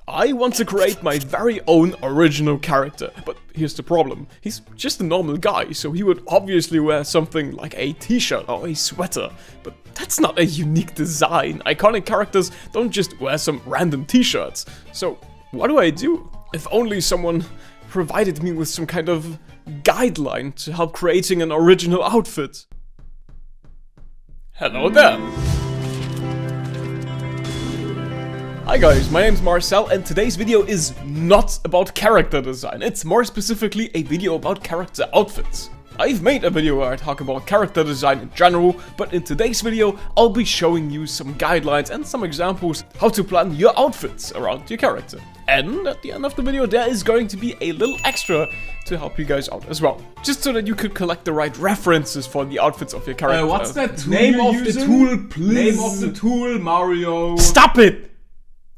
I want to create my very own original character, but here's the problem. He's just a normal guy, so he would obviously wear something like a t-shirt or a sweater, but that's not a unique design. Iconic characters don't just wear some random t-shirts. So what do? If only someone provided me with some kind of guideline to help creating an original outfit. Hello there! Hi guys, my name's Marcel and today's video is not about character design. It's more specifically a video about character outfits. I've made a video where I talk about character design in general, but in today's video I'll be showing you some guidelines and some examples how to plan your outfits around your character. And at the end of the video there is going to be a little extra to help you guys out as well. Just so that you could collect the right references for the outfits of your character. What's that tool? Name of the tool, please. Name of the tool, Mario. Stop it!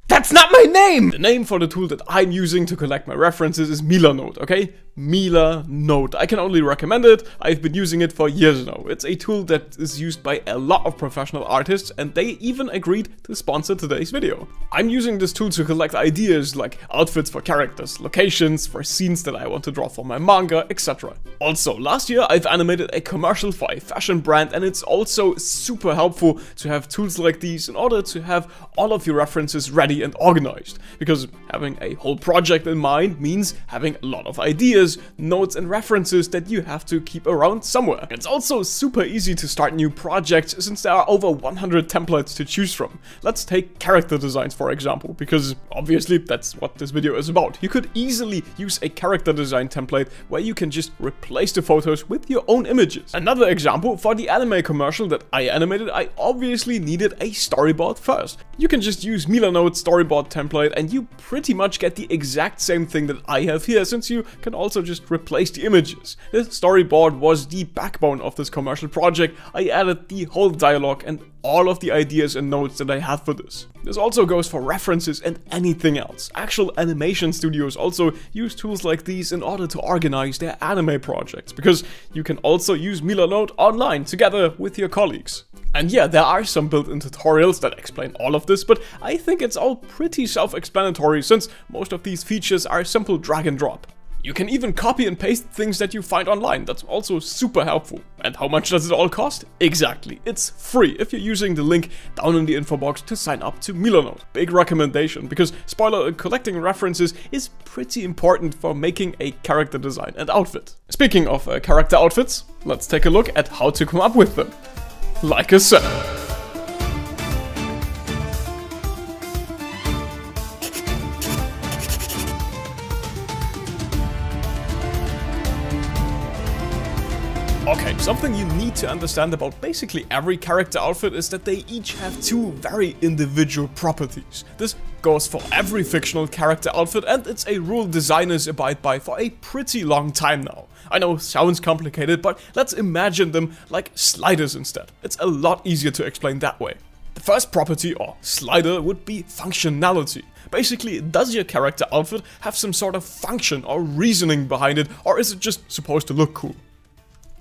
That's not my name! The name for the tool that I'm using to collect my references is Milanote, okay? Milanote. I can only recommend it. I've been using it for years now. It's a tool that is used by a lot of professional artists and they even agreed to sponsor today's video. I'm using this tool to collect ideas like outfits for characters, locations, for scenes that I want to draw for my manga, etc. Also, last year I've animated a commercial for a fashion brand and it's also super helpful to have tools like these in order to have all of your references ready and organized, because having a whole project in mind means having a lot of ideas, notes and references that you have to keep around somewhere. It's also super easy to start new projects since there are over 100 templates to choose from. Let's take character designs for example, because obviously that's what this video is about. You could easily use a character design template where you can just replace the photos with your own images. Another example, for the anime commercial that I animated, I obviously needed a storyboard first. You can just use Milanote's storyboard template and you pretty much get the exact same thing that I have here, since you can also just replace the images. This storyboard was the backbone of this commercial project. I added the whole dialogue and all of the ideas and notes that I had for this. This also goes for references and anything else. Actual animation studios also use tools like these in order to organize their anime projects, because you can also use Milanote online together with your colleagues. And yeah, there are some built-in tutorials that explain all of this, but I think it's all pretty self-explanatory since most of these features are simple drag and drop. You can even copy and paste things that you find online. That's also super helpful. And how much does it all cost? Exactly, it's free if you're using the link down in the info box to sign up to Milanote. Big recommendation, because spoiler, collecting references is pretty important for making a character design and outfit. Speaking of character outfits, let's take a look at how to come up with them. Like a sir. Okay, something you need to understand about basically every character outfit is that they each have two very individual properties. This goes for every fictional character outfit and it's a rule designers abide by for a pretty long time now. I know, sounds complicated, but let's imagine them like sliders instead. It's a lot easier to explain that way. The first property, or slider, would be functionality. Basically, does your character outfit have some sort of function or reasoning behind it, or is it just supposed to look cool?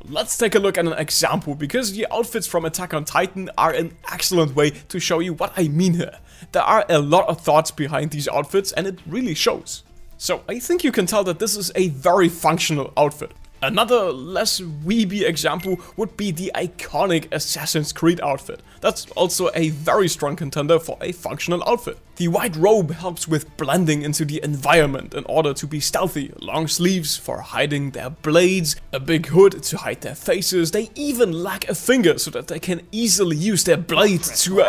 Let's take a look at an example, because the outfits from Attack on Titan are an excellent way to show you what I mean here. There are a lot of thoughts behind these outfits and it really shows. So I think you can tell that this is a very functional outfit. Another less weeby example would be the iconic Assassin's Creed outfit. That's also a very strong contender for a functional outfit. The white robe helps with blending into the environment in order to be stealthy, long sleeves for hiding their blades, a big hood to hide their faces, they even lack a finger so that they can easily use their blade to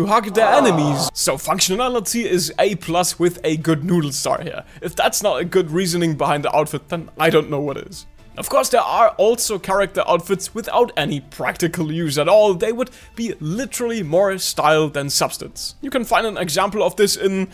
hug their enemies. So functionality is A+ with a good noodle star here. If that's not a good reasoning behind the outfit, then I don't know what is. Of course, there are also character outfits without any practical use at all. They would be literally more style than substance. You can find an example of this in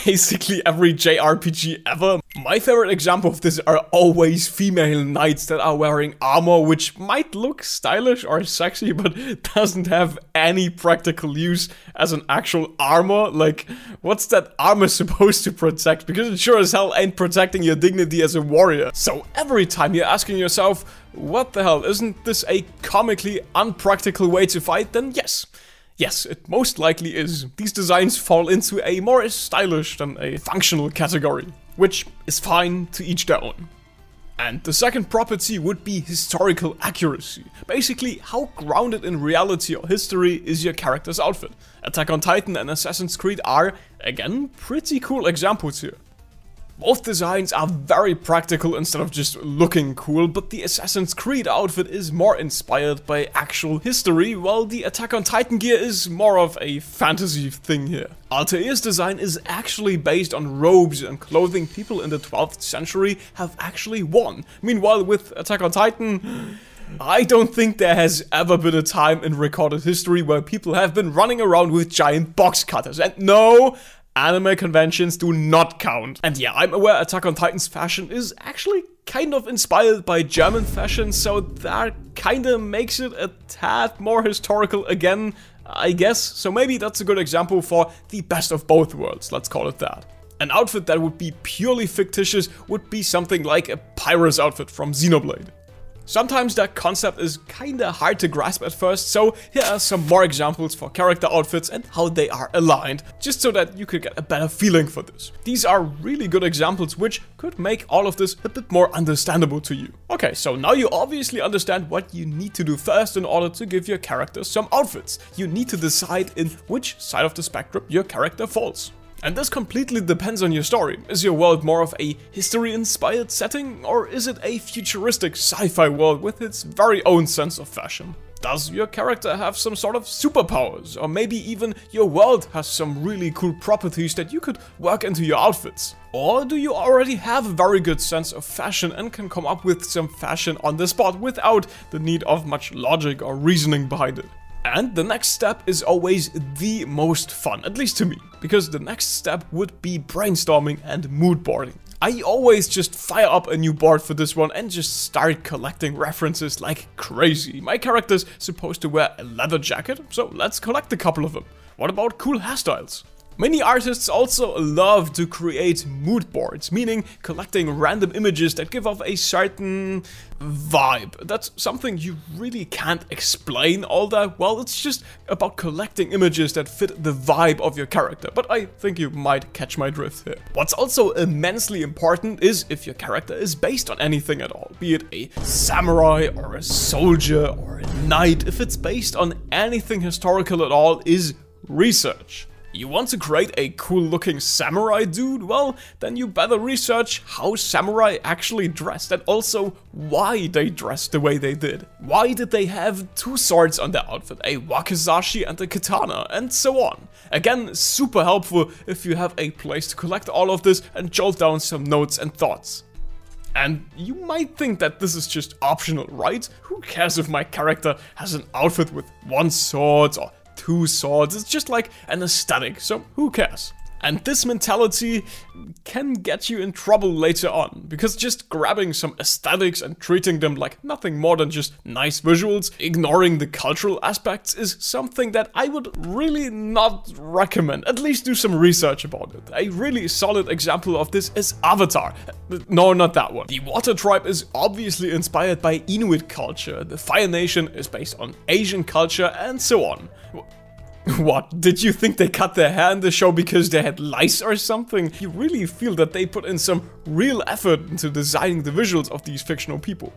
basically every JRPG ever. My favorite example of this are always female knights that are wearing armor, which might look stylish or sexy, but doesn't have any practical use as an actual armor. Like, what's that armor supposed to protect? Because it sure as hell ain't protecting your dignity as a warrior. So every time time you're asking yourself, what the hell, isn't this a comically unpractical way to fight? Then yes. Yes, it most likely is. These designs fall into a more stylish than a functional category, which is fine, to each their own. And the second property would be historical accuracy. Basically, how grounded in reality or history is your character's outfit. Attack on Titan and Assassin's Creed are, again, pretty cool examples here. Both designs are very practical instead of just looking cool, but the Assassin's Creed outfit is more inspired by actual history, while the Attack on Titan gear is more of a fantasy thing here. Altair's design is actually based on robes and clothing people in the 12th century have actually worn. Meanwhile, with Attack on Titan, I don't think there has ever been a time in recorded history where people have been running around with giant box cutters. And no, anime conventions do not count. And yeah, I'm aware Attack on Titan's fashion is actually kind of inspired by German fashion, so that kinda makes it a tad more historical again, I guess. So maybe that's a good example for the best of both worlds, let's call it that. An outfit that would be purely fictitious would be something like a pirate's outfit from Xenoblade. Sometimes that concept is kinda hard to grasp at first, so here are some more examples for character outfits and how they are aligned, just so that you could get a better feeling for this. These are really good examples which could make all of this a bit more understandable to you. Okay, so now you obviously understand what you need to do first in order to give your character some outfits. You need to decide in which side of the spectrum your character falls. And this completely depends on your story. Is your world more of a history-inspired setting, or is it a futuristic sci-fi world with its very own sense of fashion? Does your character have some sort of superpowers, or maybe even your world has some really cool properties that you could work into your outfits? Or do you already have a very good sense of fashion and can come up with some fashion on the spot without the need of much logic or reasoning behind it? And the next step is always the most fun, at least to me, because the next step would be brainstorming and mood boarding. I always just fire up a new board for this one and just start collecting references like crazy. My character's supposed to wear a leather jacket, so let's collect a couple of them. What about cool hairstyles? Many artists also love to create mood boards, meaning collecting random images that give off a certain vibe. That's something you really can't explain all that well. It's just about collecting images that fit the vibe of your character, but I think you might catch my drift here. What's also immensely important is if your character is based on anything at all, be it a samurai or a soldier or a knight. If it's based on anything historical at all, is research. You want to create a cool looking samurai dude? Well, then you better research how samurai actually dressed and also why they dressed the way they did. Why did they have two swords on their outfit, a wakizashi and a katana, and so on. Again, super helpful if you have a place to collect all of this and jot down some notes and thoughts. And you might think that this is just optional, right? Who cares if my character has an outfit with one sword or two swords? It's just like an aesthetic, so who cares? And this mentality can get you in trouble later on, because just grabbing some aesthetics and treating them like nothing more than just nice visuals, ignoring the cultural aspects, is something that I would really not recommend. At least do some research about it. A really solid example of this is Avatar. No, not that one. The Water Tribe is obviously inspired by Inuit culture, the Fire Nation is based on Asian culture, and so on. What, did you think they cut their hair in the show because they had lice or something? You really feel that they put in some real effort into designing the visuals of these fictional people.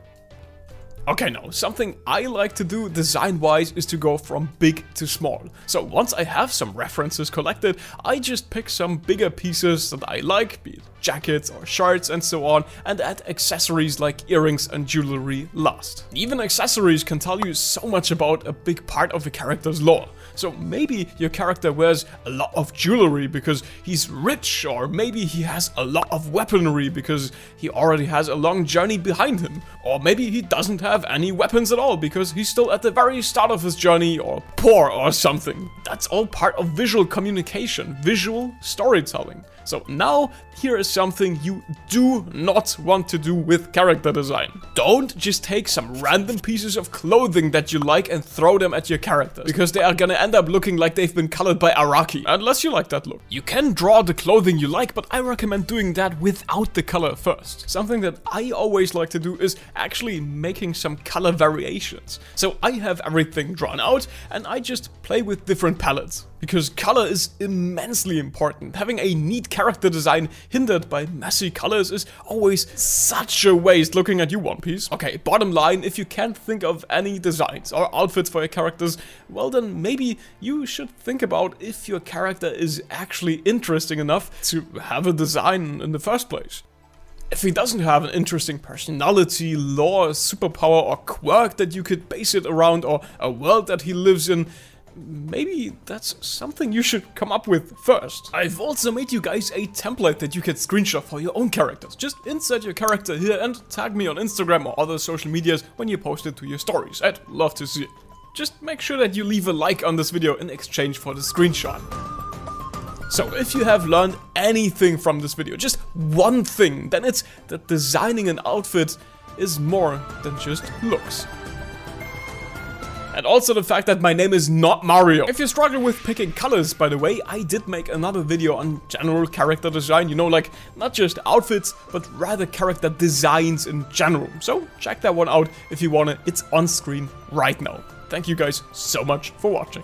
Okay, now, something I like to do design-wise is to go from big to small. So once I have some references collected, I just pick some bigger pieces that I like, be it jackets or shirts and so on, and add accessories like earrings and jewelry last. Even accessories can tell you so much about a big part of a character's lore. So maybe your character wears a lot of jewelry because he's rich, or maybe he has a lot of weaponry because he already has a long journey behind him, or maybe he doesn't have have any weapons at all because he's still at the very start of his journey, or poor or something. That's all part of visual communication, visual storytelling. So now, here is something you do not want to do with character design. Don't just take some random pieces of clothing that you like and throw them at your characters, because they are gonna end up looking like they've been colored by Araki, unless you like that look. You can draw the clothing you like, but I recommend doing that without the color first. Something that I always like to do is actually making some color variations. So I have everything drawn out and I just play with different palettes. Because color is immensely important. Having a neat character design hindered by messy colors is always such a waste. Looking at you, One Piece. Okay, bottom line, if you can't think of any designs or outfits for your characters, well then maybe you should think about if your character is actually interesting enough to have a design in the first place. If he doesn't have an interesting personality, lore, superpower or quirk that you could base it around, or a world that he lives in, maybe that's something you should come up with first. I've also made you guys a template that you can screenshot for your own characters. Just insert your character here and tag me on Instagram or other social medias when you post it to your stories. I'd love to see it. Just make sure that you leave a like on this video in exchange for the screenshot. So if you have learned anything from this video, just one thing, then it's that designing an outfit is more than just looks. And also the fact that my name is not Mario. If you struggle with picking colors, by the way, I did make another video on general character design, you know, like not just outfits, but rather character designs in general. So check that one out if you want it. It's on screen right now. Thank you guys so much for watching.